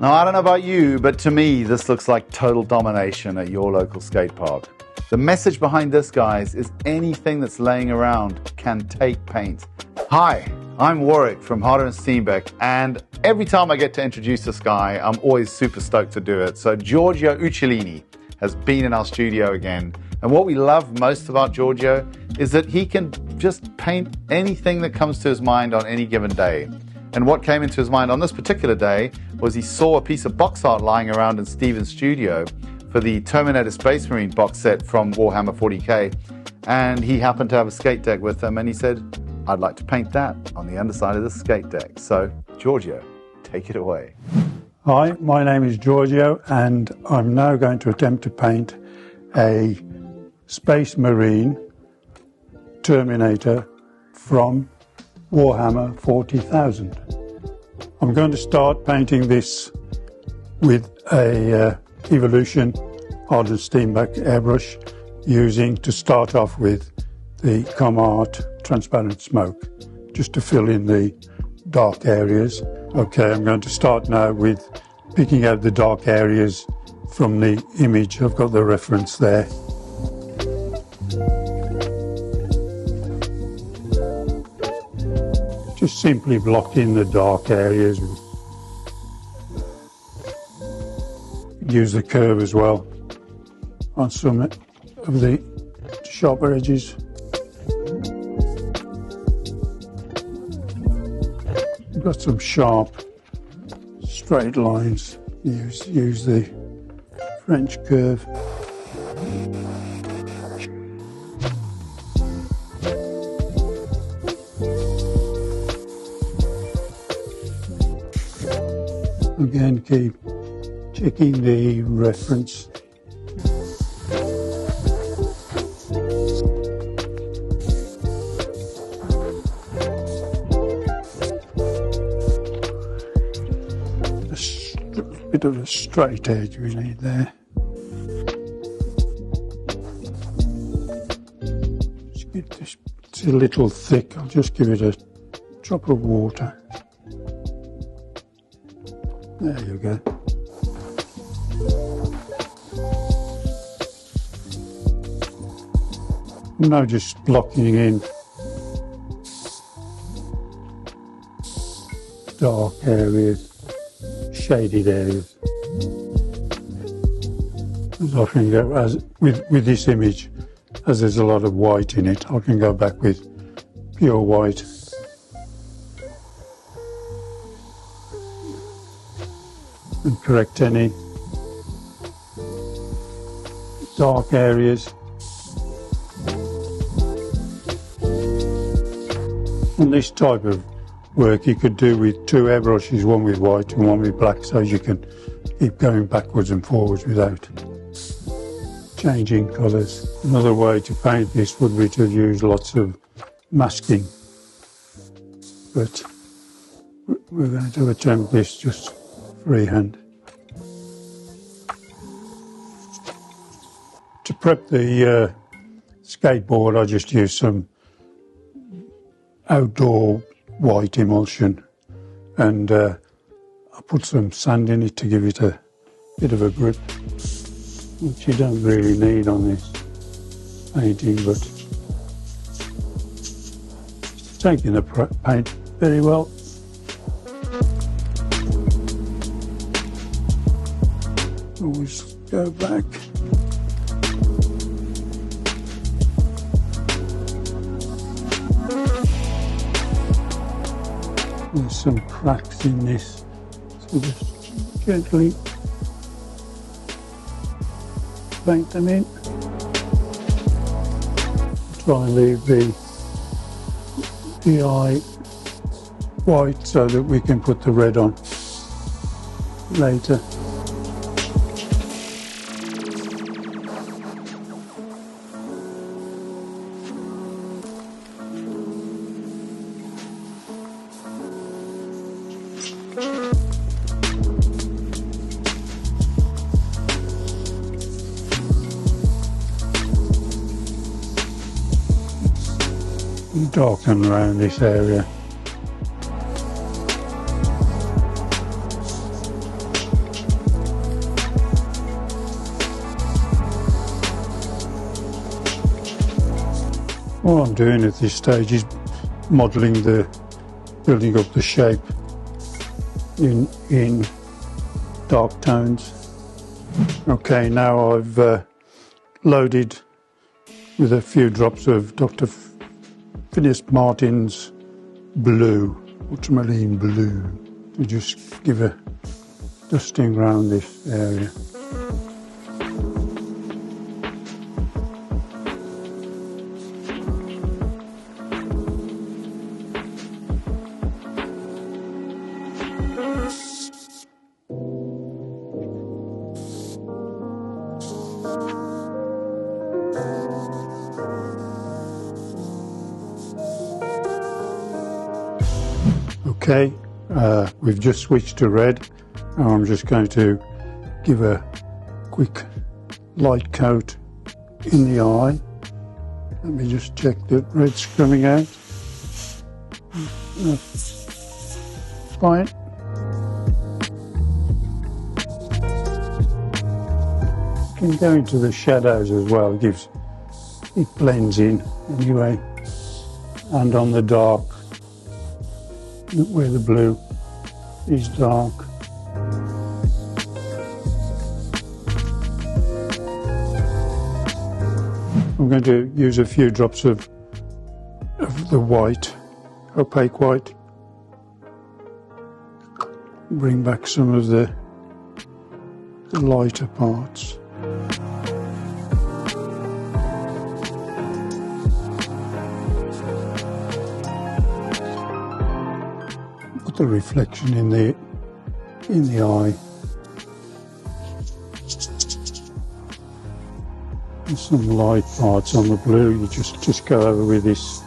Now, I don't know about you, but to me, this looks like total domination at your local skate park. The message behind this, guys, is anything that's laying around can take paint. Hi, I'm Warwick from Harder and Steenbeck, and every time I get to introduce this guy, I'm always super stoked to do it. So Giorgio Uccellini has been in our studio again. And what we love most about Giorgio is that he can just paint anything that comes to his mind on any given day. And what came into his mind on this particular day was he saw a piece of box art lying around in Steven's studio for the Terminator Space Marine box set from Warhammer 40k. And he happened to have a skate deck with him, and he said, I'd like to paint that on the underside of the skate deck. So, Giorgio, take it away. Hi, my name is Giorgio, and I'm now going to attempt to paint a Space Marine Terminator from Warhammer 40,000. I'm going to start painting this with a Evolution Harder Steenbeck airbrush, using to start off with the Comart transparent smoke, just to fill in the dark areas. Okay, I'm going to start now with picking out the dark areas from the image. I've got the reference there. Just simply block in the dark areas. Use the curve as well on some of the sharper edges. We've got some sharp straight lines. Use the French curve. Again, keep checking the reference. A bit of a straight edge we need there. It's a little thick. I'll just give it a drop of water. There you go. I'm now just blocking in dark areas, shaded areas. As I can go, as with this image, as there's a lot of white in it, I can go back with pure white. And correct any dark areas. And this type of work you could do with two airbrushes, one with white and one with black, so you can keep going backwards and forwards without changing colours. Another way to paint this would be to use lots of masking, but we're going to attempt this just freehand. To prep the skateboard, I just use some outdoor white emulsion, and I put some sand in it to give it a bit of a grip, which you don't really need on this painting, but it's taking the paint very well. Always go back. There's some cracks in this, so just gently paint them in. Try and leave the eye white so that we can put the red on later. Darken around this area. All I'm doing at this stage is modelling building up the shape in dark tones. Okay, now I've loaded with a few drops of Dr. Phineas Martin's blue, ultramarine blue, to just give a dusting around this area. Okay, we've just switched to red. Now I'm just going to give a quick light coat in the eye. Let me just check that red's coming out. Fine. You can go into the shadows as well. It blends in anyway, and on the dark, where the blue is dark. I'm going to use a few drops of the white, opaque white. Bring back some of the lighter parts. The reflection in the eye. And some light parts on the blue. You just go over with this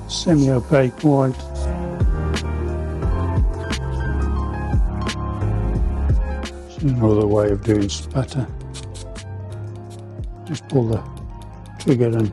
semi-opaque white. It's another way of doing spatter. Just pull the trigger and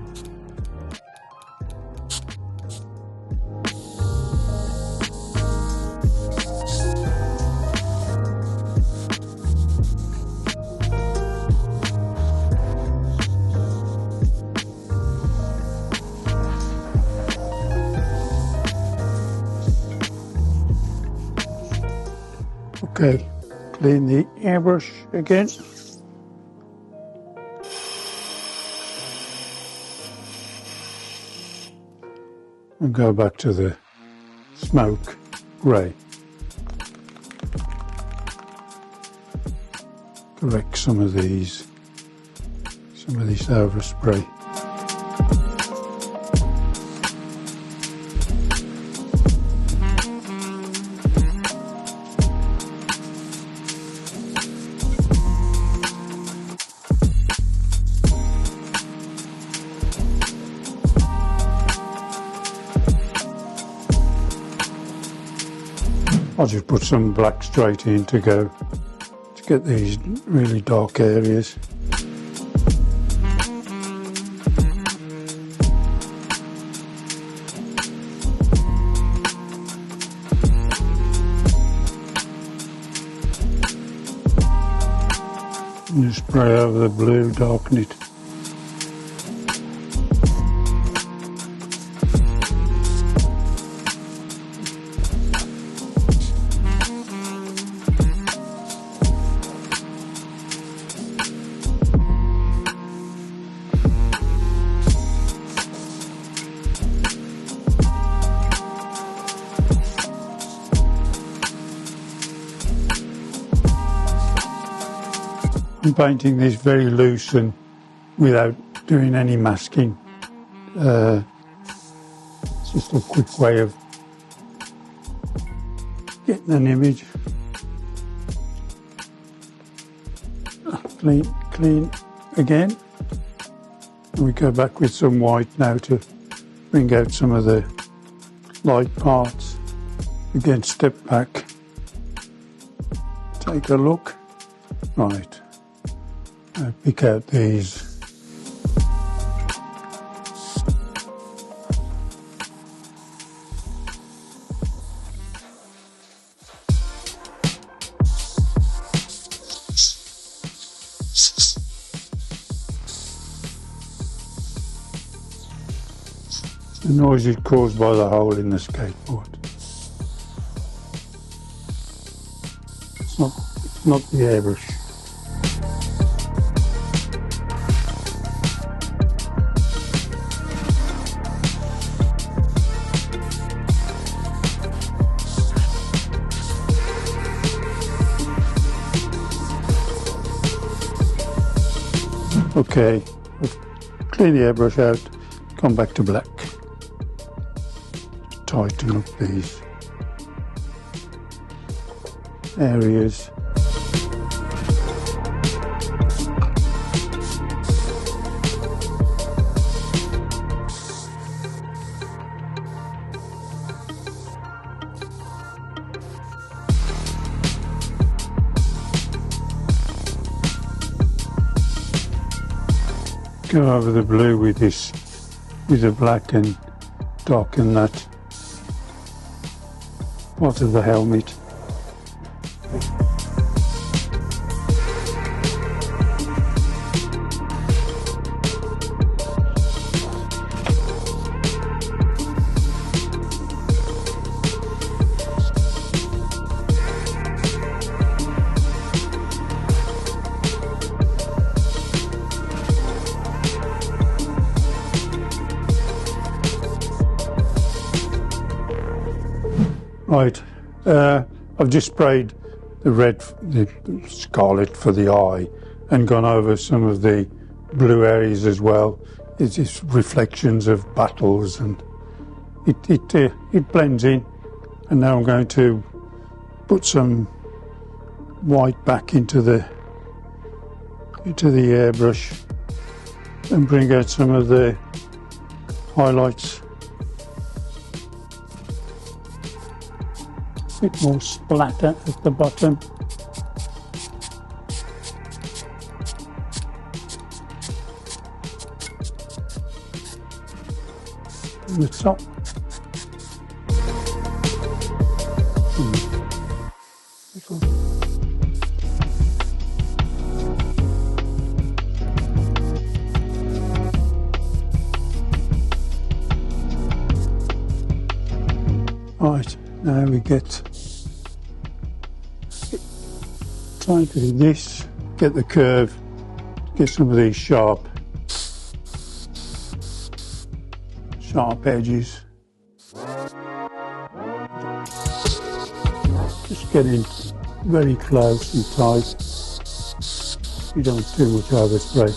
okay, clean the airbrush again. And go back to the smoke grey. Correct some of this overspray. I'll just put some black straight in to get these really dark areas. And just spray over the blue, darken it. I'm painting this very loose and without doing any masking. It's just a quick way of getting an image. Clean again. And we go back with some white now to bring out some of the light parts. Again, step back. Take a look. Right. Pick out these. The noise is caused by the hole in the skateboard. It's not the airbrush. Okay, I've cleaned the airbrush out, come back to black. Tighten up these areas. Go over the blue with this, with the black, and darken that part of the helmet. Right, I've just sprayed the scarlet for the eye and gone over some of the blue areas as well. It's just reflections of battles, and it blends in. And now I'm going to put some white back into the airbrush and bring out some of the highlights. A bit more splatter at the bottom. And the top. Right, now we get trying to do this, get the curve, get some of these sharp edges. Just getting very close and tight. You don't want too much overspray.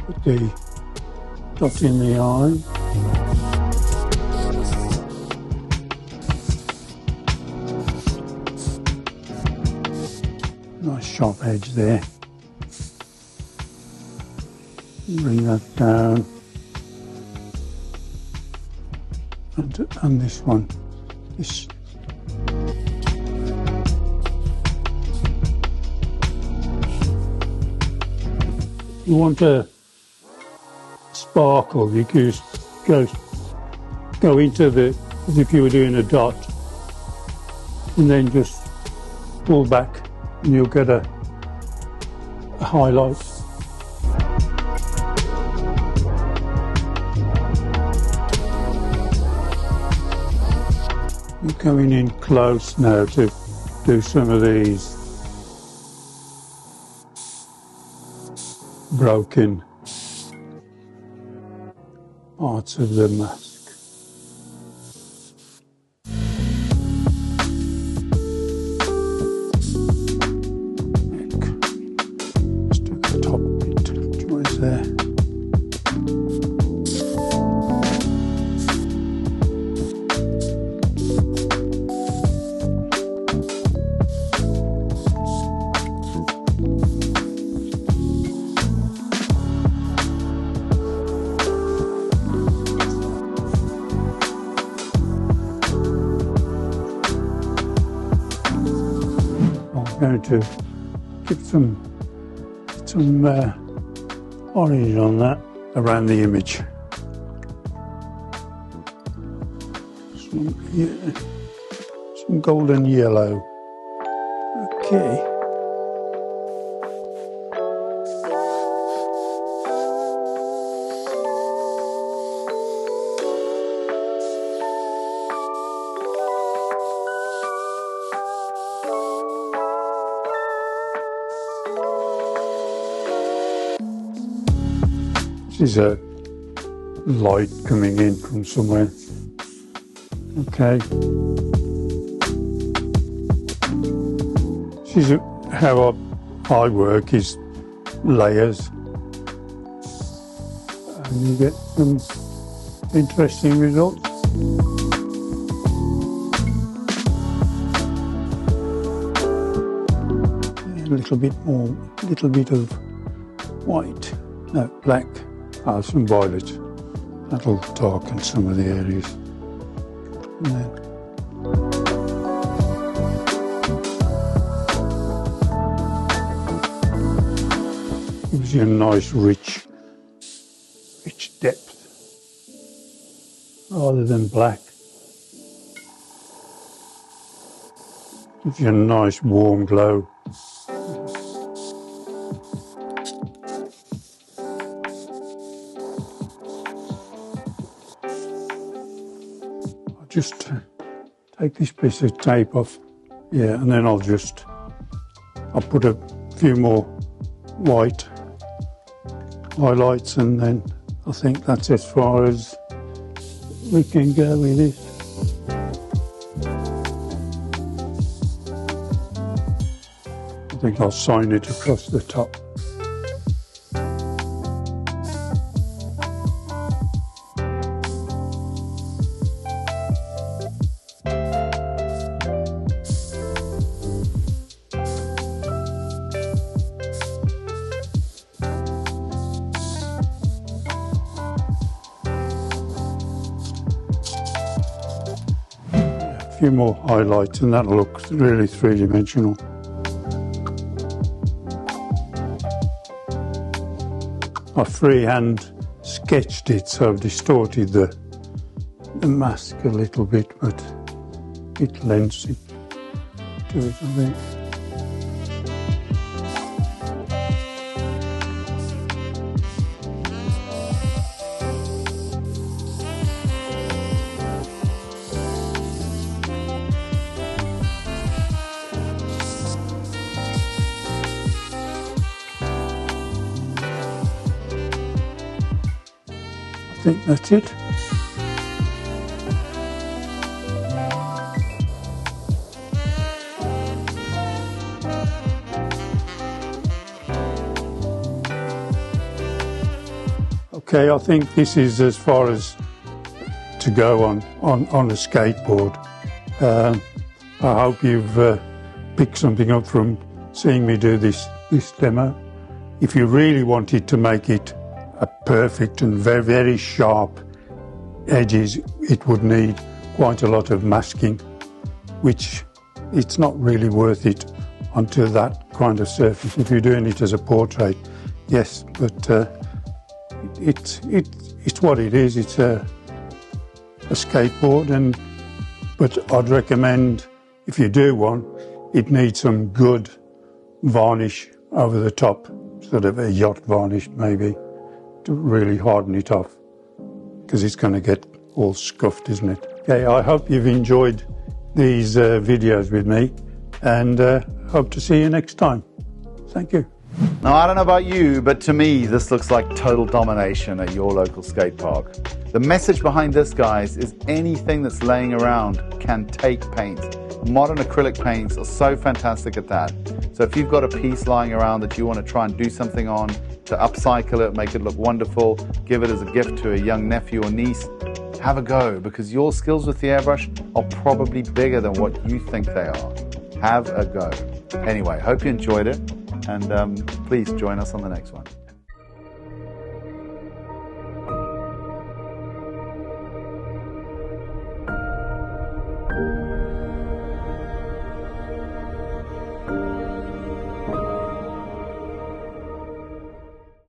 Put the dot in the eye. Nice sharp edge there. Bring that down. And this one. You want a sparkle, you could just go into the, as if you were doing a dot, and then just pull back and you'll get a highlight. You're going in close now to do some of these broken parts of the mask. Just do the top bit, joins there. I'm going to get some orange on that around the image. Some golden yellow. Okay. This is a light coming in from somewhere. Okay. This is how I work, is layers. And you get some interesting results. A little bit more, little bit of white, no, black. Some violet. That'll darken some of the areas. And then gives you a nice rich depth rather than black. Gives you a nice warm glow. Just take this piece of tape off, yeah, and then I'll put a few more white highlights, and then I think that's as far as we can go with this. I think I'll sign it across the top. A few more highlights and that'll look really three-dimensional. I freehand sketched it, so I've distorted the mask a little bit, but it lends it to it, I think. I think that's it. Okay, I think this is as far as to go on a skateboard. I hope you've picked something up from seeing me do this demo. If you really wanted to make it a perfect and very, very sharp edges, it would need quite a lot of masking, which it's not really worth it onto that kind of surface. If you're doing it as a portrait, yes, but it's what it is. It's a skateboard, but I'd recommend, if you do one, it needs some good varnish over the top, sort of a yacht varnish maybe, to really harden it off, because it's going to get all scuffed, isn't it? Okay, I hope you've enjoyed these videos with me, and hope to see you next time. Thank you. Now, I don't know about you, but to me, this looks like total domination at your local skate park. The message behind this, guys, is anything that's laying around can take paint. Modern acrylic paints are so fantastic at that. So if you've got a piece lying around that you want to try and do something on, to upcycle it, make it look wonderful, give it as a gift to a young nephew or niece, have a go, because your skills with the airbrush are probably bigger than what you think they are. Have a go. Anyway, hope you enjoyed it, and please join us on the next one.